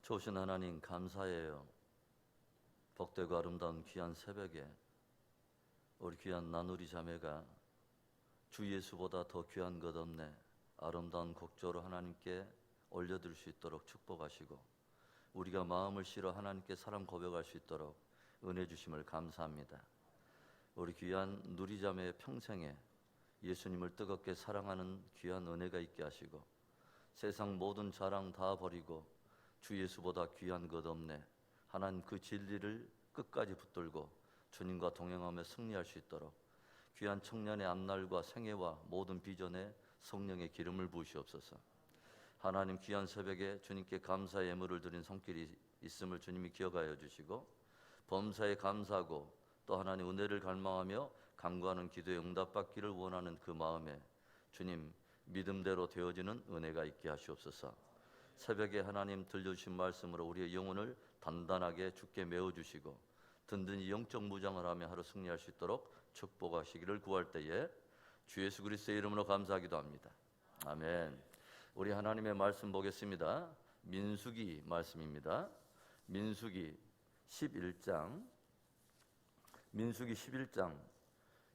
좋으신 하나님 감사해요. 복되고 아름다운 귀한 새벽에 우리 귀한 나누리 자매가 주 예수보다 더 귀한 것 없네 아름다운 곡조로 하나님께 올려드릴 수 있도록 축복하시고, 우리가 마음을 실어 하나님께 사랑 고백할 수 있도록 은혜 주심을 감사합니다. 우리 귀한 누리 자매의 평생에 예수님을 뜨겁게 사랑하는 귀한 은혜가 있게 하시고, 세상 모든 자랑 다 버리고 주 예수보다 귀한 것 없네 하나님 그 진리를 끝까지 붙들고 주님과 동행하며 승리할 수 있도록 귀한 청년의 앞날과 생애와 모든 비전에 성령의 기름을 부으시옵소서. 하나님 귀한 새벽에 주님께 감사의 예물을 드린 손길이 있음을 주님이 기억하여 주시고, 범사에 감사하고 또 하나님 은혜를 갈망하며 간구하는 기도에 응답받기를 원하는 그 마음에 주님 믿음대로 되어지는 은혜가 있게 하시옵소서. 새벽에 하나님 들려주신 말씀으로 우리의 영혼을 단단하게 주께 메워주시고 든든히 영적 무장을 하며 하루 승리할 수 있도록 축복하시기를 구할 때에 주 예수 그리스도의 이름으로 감사하기도 합니다. 아멘. 우리 하나님의 말씀 보겠습니다. 민수기 말씀입니다. 민수기 11장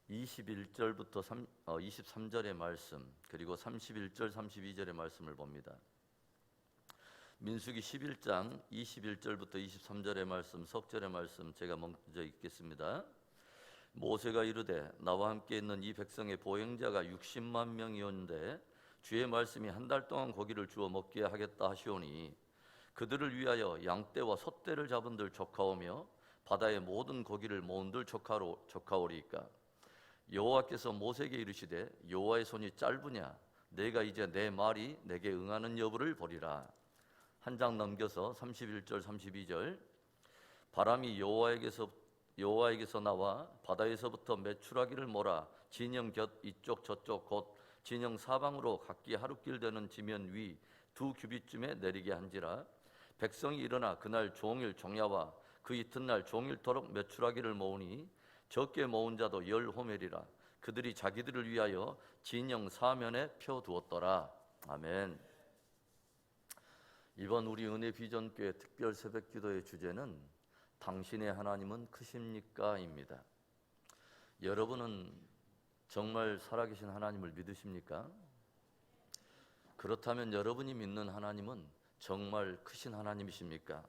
21절부터 23절의 말씀, 그리고 31절 32절의 말씀을 봅니다. 민수기 11장 21절부터 23절의 말씀, 석절의 말씀 제가 먼저 읽겠습니다. 모세가 이르되 나와 함께 있는 이 백성의 보행자가 60만 명이었는데 주의 말씀이 한 달 동안 고기를 주어 먹게 하겠다 하시오니 그들을 위하여 양떼와 소떼를 잡은들 조카오며 바다의 모든 고기를 모은들 조카오리이까. 여호와께서 모세에게 이르시되 여호와의 손이 짧으냐 내가 이제 내 말이 내게 응하는 여부를 보리라. 한 장 넘겨서 31절 32절. 바람이 여호와에게서 나와 바다에서부터 메추라기를 몰아 진영 곁 이쪽 저쪽 곧 진영 사방으로 각기 하루길 되는 지면 위 2규빗쯤에 내리게 한지라. 백성이 일어나 그날 종일 종야와 그 이튿날 종일토록 메추라기를 모으니 적게 모은 자도 10호멜이라. 그들이 자기들을 위하여 진영 사면에 펴두었더라. 아멘. 이번 우리 은혜 비전교회 특별 새벽 기도의 주제는 당신의 하나님은 크십니까? 입니다. 여러분은 정말 살아계신 하나님을 믿으십니까? 그렇다면 여러분이 믿는 하나님은 정말 크신 하나님이십니까?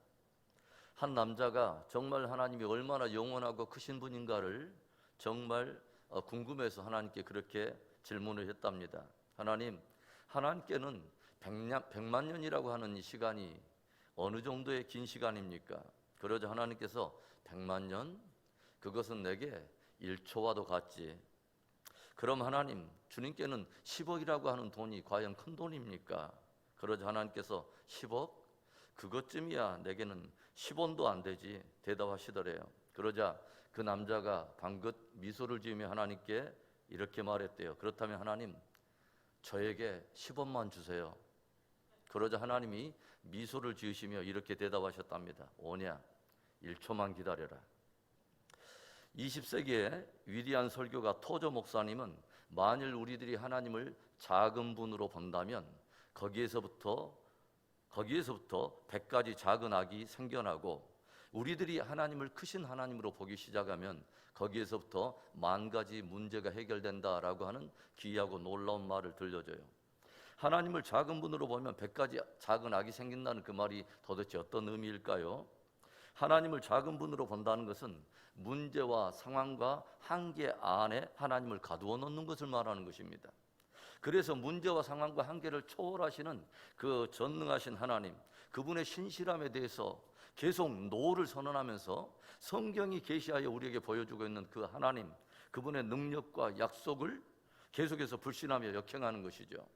한 남자가 정말 하나님이 얼마나 영원하고 크신 분인가를 정말 궁금해서 하나님께 그렇게 질문을 했답니다. 하나님께는 100만 년이라고 하는 이 시간이 어느 정도의 긴 시간입니까? 그러자 하나님께서 100만 년? 그것은 내게 1초와도 같지. 그럼 하나님, 주님께는 10억이라고 하는 돈이 과연 큰 돈입니까? 그러자 하나님께서 10억? 그것쯤이야 내게는 10원도 안 되지 대답하시더래요. 그러자 그 남자가 방긋 미소를 지으며 하나님께 이렇게 말했대요. 그렇다면 하나님, 저에게 10원만 주세요. 그러자 하나님이 미소를 지으시며 이렇게 대답하셨답니다. 오냐, 1초만 기다려라. 20세기의 위대한 설교가 토저 목사님은 만일 우리들이 하나님을 작은 분으로 본다면 거기에서부터 100가지 작은 악이 생겨나고, 우리들이 하나님을 크신 하나님으로 보기 시작하면 거기에서부터 10,000가지 문제가 해결된다라고 하는 귀하고 놀라운 말을 들려줘요. 하나님을 작은 분으로 보면 100가지 작은 악이 생긴다는 그 말이 도대체 어떤 의미일까요? 하나님을 작은 분으로 본다는 것은 문제와 상황과 한계 안에 하나님을 가두어 놓는 것을 말하는 것입니다. 그래서 문제와 상황과 한계를 초월하시는 그 전능하신 하나님, 그분의 신실함에 대해서 계속 노를 선언하면서 성경이 계시하여 우리에게 보여주고 있는 그 하나님, 그분의 능력과 약속을 계속해서 불신하며 역행하는 것이죠.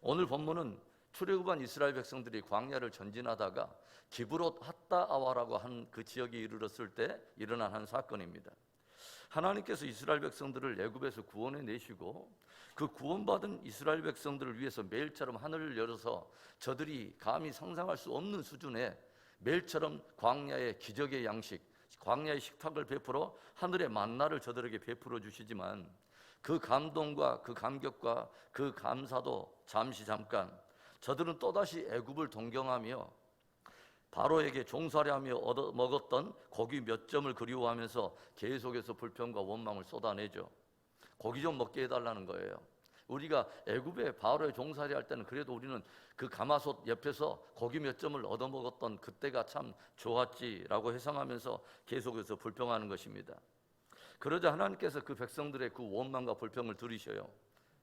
오늘 본문은 출애굽한 이스라엘 백성들이 광야를 전진하다가 기브롯 핫다아와라고 한 그 지역에 이르렀을 때 일어난 한 사건입니다. 하나님께서 이스라엘 백성들을 애굽에서 구원해 내시고 그 구원받은 이스라엘 백성들을 위해서 매일처럼 하늘을 열어서 저들이 감히 상상할 수 없는 수준의 매일처럼 광야의 기적의 양식, 광야의 식탁을 베풀어 하늘의 만나를 저들에게 베풀어 주시지만 그 감동과 그 감격과 그 감사도 잠깐 저들은 또다시 애굽을 동경하며 바로에게 종살이하며 얻어먹었던 고기 몇 점을 그리워하면서 계속해서 불평과 원망을 쏟아내죠. 고기 좀 먹게 해달라는 거예요. 우리가 애굽에 바로의 종살이할 때는 그래도 우리는 그 가마솥 옆에서 고기 몇 점을 얻어먹었던 그때가 참 좋았지라고 회상하면서 계속해서 불평하는 것입니다. 그러자 하나님께서 그 백성들의 그 원망과 불평을 들으셔요.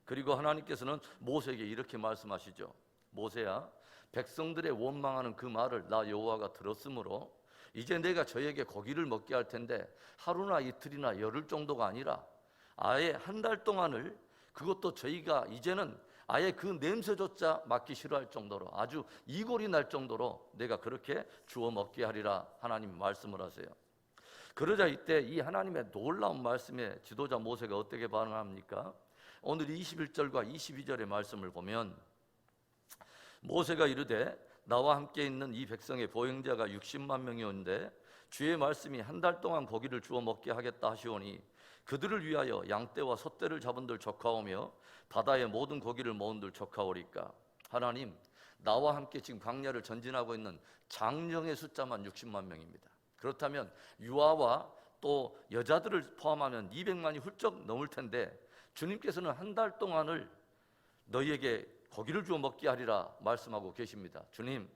그리고 하나님께서는 모세에게 이렇게 말씀하시죠. 모세야, 백성들의 원망하는 그 말을 나 여호와가 들었으므로 이제 내가 저에게 고기를 먹게 할 텐데 하루나 이틀이나 열흘 정도가 아니라 아예 한 달 동안을, 그것도 저희가 이제는 아예 그 냄새조차 맡기 싫어할 정도로 아주 이골이 날 정도로 내가 그렇게 주워 먹게 하리라 하나님 말씀을 하세요. 그러자 이때 이 하나님의 놀라운 말씀에 지도자 모세가 어떻게 반응합니까? 오늘 21절과 22절의 말씀을 보면 모세가 이르되 나와 함께 있는 이 백성의 보행자가 60만 명이었는데 주의 말씀이 한 달 동안 고기를 주워 먹게 하겠다 하시오니 그들을 위하여 양떼와 솥대를 잡은들 족하오며 바다의 모든 고기를 모은들 족하오리까. 하나님, 나와 함께 지금 광야를 전진하고 있는 장령의 숫자만 60만 명입니다. 그렇다면 유아와 또 여자들을 포함하면 200만이 훌쩍 넘을 텐데 주님께서는 한 달 동안을 너희에게 고기를 주어 먹게 하리라 말씀하고 계십니다. 주님,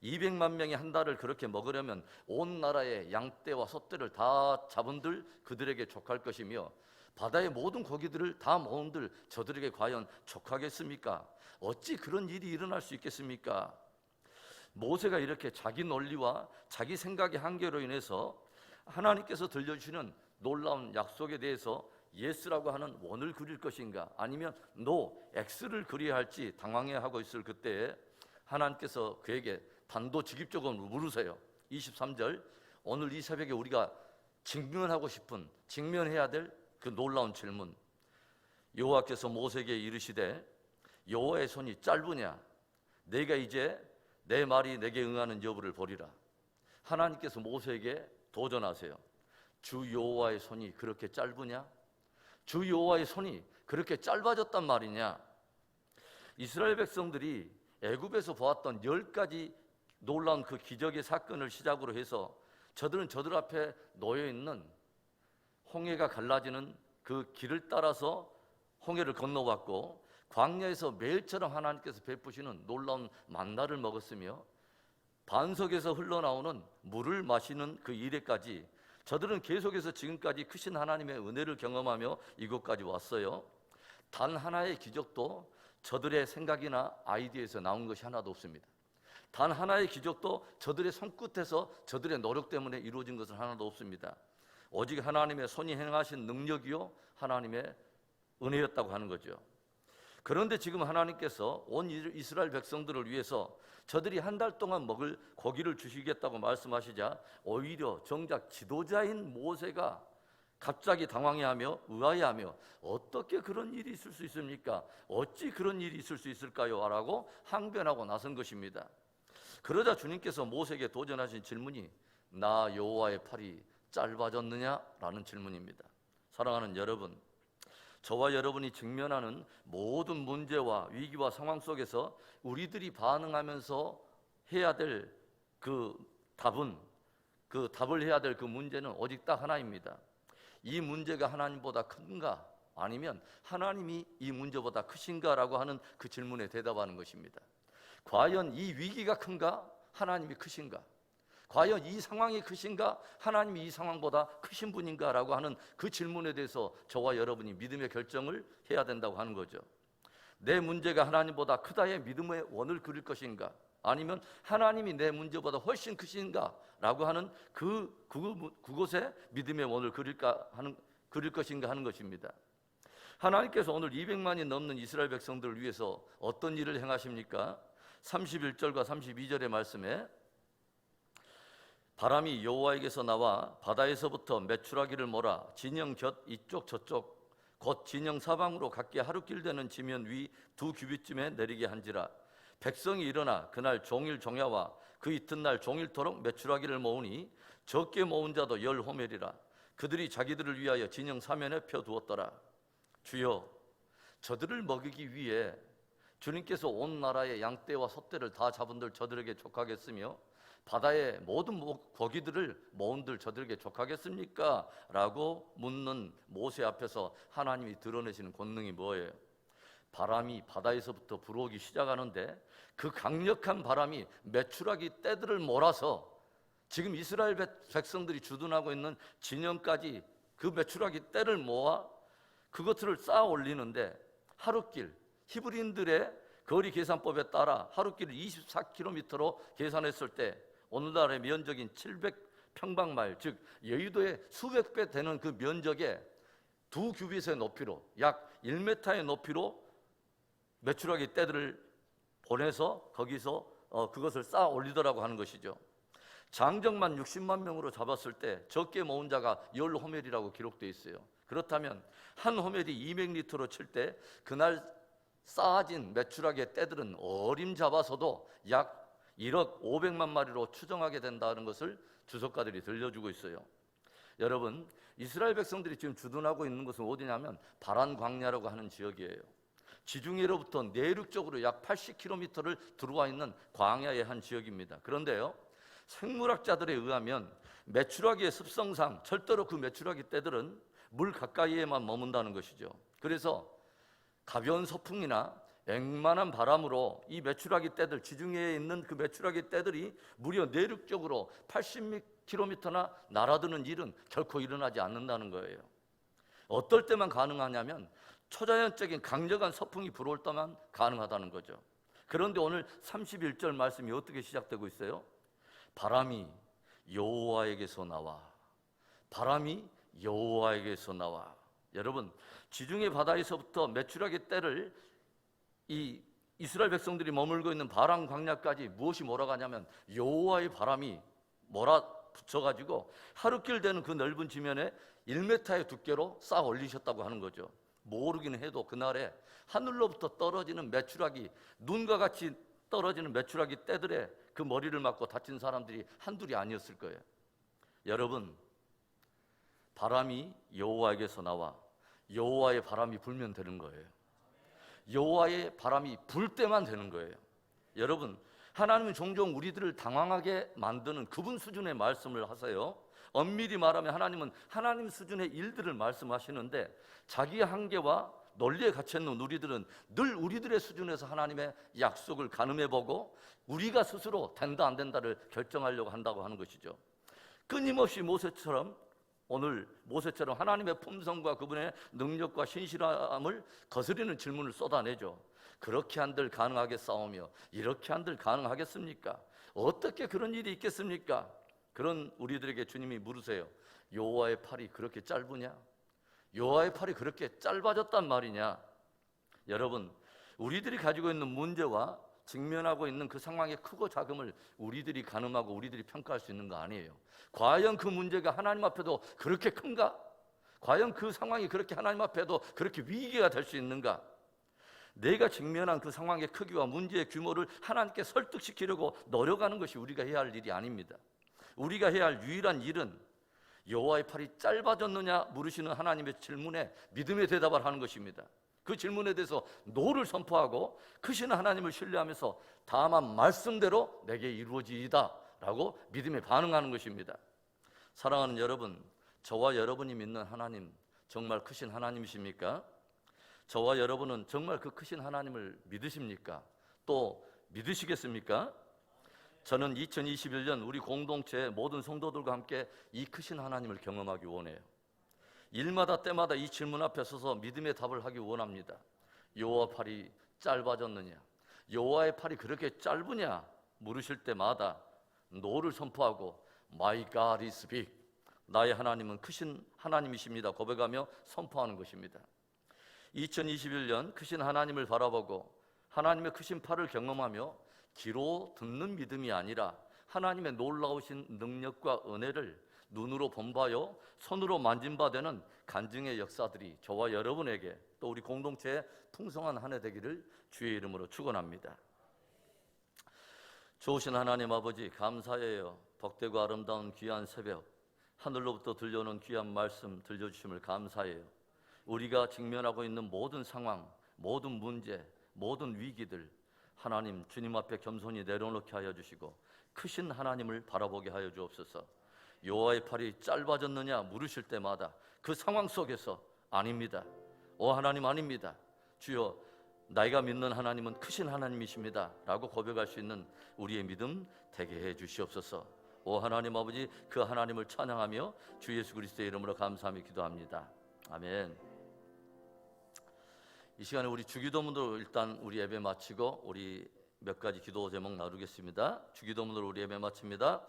200만 명이 한 달을 그렇게 먹으려면 온 나라의 양떼와 솥대를 다 잡은들 그들에게 족할 것이며 바다의 모든 고기들을 다 모은들 저들에게 과연 족하겠습니까? 어찌 그런 일이 일어날 수 있겠습니까? 모세가 이렇게 자기 논리와 자기 생각의 한계로 인해서 하나님께서 들려주시는 놀라운 약속에 대해서 예스라고 하는 원을 그릴 것인가 아니면 노, X를 그려야 할지 당황해하고 있을 그때에 하나님께서 그에게 단도직입적으로 물으세요. 23절, 오늘 이 새벽에 우리가 직면해야 될 그 놀라운 질문. 여호와께서 모세에게 이르시되 여호와의 손이 짧으냐? 내가 이제 내 말이 내게 응하는 여부를 보리라. 하나님께서 모세에게 도전하세요. 주 여호와의 손이 그렇게 짧으냐? 주 여호와의 손이 그렇게 짧아졌단 말이냐? 이스라엘 백성들이 애굽에서 보았던 10가지 놀라운 그 기적의 사건을 시작으로 해서 저들은 저들 앞에 놓여있는 홍해가 갈라지는 그 길을 따라서 홍해를 건너왔고 광야에서 매일처럼 하나님께서 베푸시는 놀라운 만나를 먹었으며 반석에서 흘러나오는 물을 마시는 그 이래까지 저들은 계속해서 지금까지 크신 하나님의 은혜를 경험하며 이곳까지 왔어요. 단 하나의 기적도 저들의 생각이나 아이디어에서 나온 것이 하나도 없습니다. 단 하나의 기적도 저들의 손끝에서 저들의 노력 때문에 이루어진 것은 하나도 없습니다. 오직 하나님의 손이 행하신 능력이요 하나님의 은혜였다고 하는 거죠. 그런데 지금 하나님께서 온 이스라엘 백성들을 위해서 저들이 한 달 동안 먹을 고기를 주시겠다고 말씀하시자 오히려 정작 지도자인 모세가 갑자기 당황해하며 의아해하며 어떻게 그런 일이 있을 수 있습니까? 어찌 그런 일이 있을 수 있을까요? 라고 항변하고 나선 것입니다. 그러자 주님께서 모세에게 도전하신 질문이 나 여호와의 팔이 짧아졌느냐? 라는 질문입니다. 사랑하는 여러분, 저와 여러분이 직면하는 모든 문제와 위기와 상황 속에서 우리들이 반응하면서 해야 될 그 답을 해야 될 그 문제는 오직 딱 하나입니다. 이 문제가 하나님보다 큰가? 아니면 하나님이 이 문제보다 크신가라고 하는 그 질문에 대답하는 것입니다. 과연 이 위기가 큰가? 하나님이 크신가? 과연 이 상황이 크신가? 하나님이 이 상황보다 크신 분인가? 라고 하는 그 질문에 대해서 저와 여러분이 믿음의 결정을 해야 된다고 하는 거죠. 내 문제가 하나님보다 크다의 믿음의 원을 그릴 것인가? 아니면 하나님이 내 문제보다 훨씬 크신가? 라고 하는 그곳에 믿음의 원을 그릴 것인가 하는 것입니다. 하나님께서 오늘 200만이 넘는 이스라엘 백성들을 위해서 어떤 일을 행하십니까? 31절과 32절의 말씀에 바람이 여호와에게서 나와 바다에서부터 메추라기를 몰아 진영 곁 이쪽 저쪽 곧 진영 사방으로 각기 하루길 되는 지면 위 2규빗쯤에 내리게 한지라. 백성이 일어나 그날 종일 종야와 그 이튿날 종일토록 메추라기를 모으니 적게 모은 자도 10호멜이라. 그들이 자기들을 위하여 진영 사면에 펴두었더라. 주여, 저들을 먹이기 위해 주님께서 온 나라의 양떼와 소떼를 다 잡은들 저들에게 족하겠으며 바다의 모든 고기들을 모은들 저들에게 족하겠습니까? 라고 묻는 모세 앞에서 하나님이 드러내시는 권능이 뭐예요? 바람이 바다에서부터 불어오기 시작하는데 그 강력한 바람이 메추라기 떼들을 몰아서 지금 이스라엘 백성들이 주둔하고 있는 진영까지 그 메추라기 떼를 모아 그것들을 쌓아 올리는데 하루길, 히브리인들의 거리 계산법에 따라 하루길을 24km로 계산했을 때 오늘날의 면적인 700평방마일, 즉 여의도의 수백 배 되는 그 면적에 2규빗의 높이로 약 1m의 높이로 메추라기 떼들을 보내서 거기서 그것을 쌓아 올리더라고 하는 것이죠. 장정만 60만 명으로 잡았을 때 적게 모은 자가 10호멜이라고 기록되어 있어요. 그렇다면 한 호멜이 200리터로 칠 때 그날 쌓아진 메추라기의 떼들은 어림잡아서도 약 1억 500만 마리로 추정하게 된다는 것을 주석가들이 들려주고 있어요. 여러분, 이스라엘 백성들이 지금 주둔하고 있는 곳은 어디냐면 바란 광야라고 하는 지역이에요. 지중해로부터 내륙적으로 약 80km를 들어와 있는 광야의 한 지역입니다. 그런데요, 생물학자들에 의하면 메추라기의 습성상 절대로 그 메추라기 떼들은 물 가까이에만 머문다는 것이죠. 그래서 가벼운 서풍이나 앵만한 바람으로 이 메추라기 떼들, 지중해에 있는 그 메추라기 떼들이 무려 내륙적으로 80km나 날아드는 일은 결코 일어나지 않는다는 거예요. 어떨 때만 가능하냐면 초자연적인 강력한 서풍이 불어올 때만 가능하다는 거죠. 그런데 오늘 31절 말씀이 어떻게 시작되고 있어요? 바람이 여호와에게서 나와. 바람이 여호와에게서 나와. 여러분, 지중해 바다에서부터 메추라기 떼를 이 이스라엘 백성들이 머물고 있는 바람 광야까지 무엇이 몰아가냐면 여호와의 바람이 몰아붙여가지고 하루길 되는 그 넓은 지면에 1m의 두께로 쌓아 올리셨다고 하는 거죠. 모르기는 해도 그날에 하늘로부터 떨어지는 메추라기, 눈과 같이 떨어지는 메추라기 떼들의 그 머리를 맞고 다친 사람들이 한둘이 아니었을 거예요. 여러분, 바람이 여호와에게서 나와 여호와의 바람이 불면 되는 거예요. 여호와의 바람이 불 때만 되는 거예요. 여러분, 하나님은 종종 우리들을 당황하게 만드는 그분 수준의 말씀을 하세요. 엄밀히 말하면 하나님은 하나님 수준의 일들을 말씀하시는데 자기의 한계와 논리에 갇혀있는 우리들은 늘 우리들의 수준에서 하나님의 약속을 가늠해보고 우리가 스스로 된다 안 된다를 결정하려고 한다고 하는 것이죠. 끊임없이 오늘 모세처럼 하나님의 품성과 그분의 능력과 신실함을 거스리는 질문을 쏟아내죠. 그렇게 한들 가능하게 싸우며 이렇게 한들 가능하겠습니까? 어떻게 그런 일이 있겠습니까? 그런 우리들에게 주님이 물으세요. 여호와의 팔이 그렇게 짧으냐? 여호와의 팔이 그렇게 짧아졌단 말이냐? 여러분, 우리들이 가지고 있는 문제와 직면하고 있는 그 상황의 크고 작음을 우리들이 가늠하고 우리들이 평가할 수 있는 거 아니에요. 과연 그 문제가 하나님 앞에도 그렇게 큰가? 과연 그 상황이 그렇게 하나님 앞에도 그렇게 위기가 될 수 있는가? 내가 직면한 그 상황의 크기와 문제의 규모를 하나님께 설득시키려고 노력하는 것이 우리가 해야 할 일이 아닙니다. 우리가 해야 할 유일한 일은 여호와의 팔이 짧아졌느냐 물으시는 하나님의 질문에 믿음의 대답을 하는 것입니다. 그 질문에 대해서 노를 선포하고 크신 하나님을 신뢰하면서 다만 말씀대로 내게 이루어지이다 라고 믿음에 반응하는 것입니다. 사랑하는 여러분, 저와 여러분이 믿는 하나님 정말 크신 하나님이십니까? 저와 여러분은 정말 그 크신 하나님을 믿으십니까? 또 믿으시겠습니까? 저는 2021년 우리 공동체의 모든 성도들과 함께 이 크신 하나님을 경험하기 원해요. 일마다 때마다 이 질문 앞에 서서 믿음의 답을 하기 원합니다. 여호와 팔이 짧아졌느냐? 여호와의 팔이 그렇게 짧으냐? 물으실 때마다 노를 선포하고 My God is big. 나의 하나님은 크신 하나님이십니다. 고백하며 선포하는 것입니다. 2021년 크신 하나님을 바라보고 하나님의 크신 팔을 경험하며 귀로 듣는 믿음이 아니라 하나님의 놀라우신 능력과 은혜를 눈으로 본 바요 손으로 만진 바 되는 간증의 역사들이 저와 여러분에게 또 우리 공동체에 풍성한 한 해 되기를 주의 이름으로 축원합니다. 좋으신 하나님 아버지 감사해요. 복되고 아름다운 귀한 새벽 하늘로부터 들려오는 귀한 말씀 들려주심을 감사해요. 우리가 직면하고 있는 모든 상황, 모든 문제, 모든 위기들 하나님 주님 앞에 겸손히 내려놓게 하여 주시고 크신 하나님을 바라보게 하여 주옵소서. 여호와의 팔이 짧아졌느냐 물으실 때마다 그 상황 속에서 아닙니다. 오 하나님 아닙니다. 주여 나이가 믿는 하나님은 크신 하나님이십니다 라고 고백할 수 있는 우리의 믿음 되게 해 주시옵소서. 오 하나님 아버지, 그 하나님을 찬양하며 주 예수 그리스도의 이름으로 감사하며 기도합니다. 아멘. 이 시간에 우리 주기도문으로 일단 우리 예배 마치고 우리 몇 가지 기도 제목 나누겠습니다. 주기도문으로 우리 예배 마칩니다.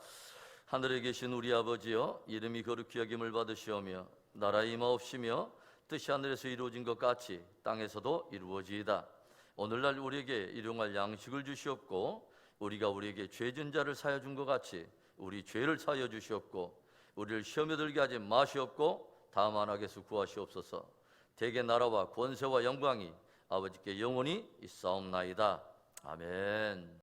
하늘에 계신 우리 아버지여, 이름이 거룩히 여김을 받으시오며 나라 임하옵시며 뜻이 하늘에서 이루어진 것 같이 땅에서도 이루어지이다. 오늘날 우리에게 일용할 양식을 주시옵고 우리가 우리에게 죄진 자를 사하여 준 것 같이 우리 죄를 사하여 주시옵고 우리를 시험에 들게 하지 마시옵고 다음 안악에서 구하시옵소서. 대개 나라와 권세와 영광이 아버지께 영원히 있사옵나이다. 아멘.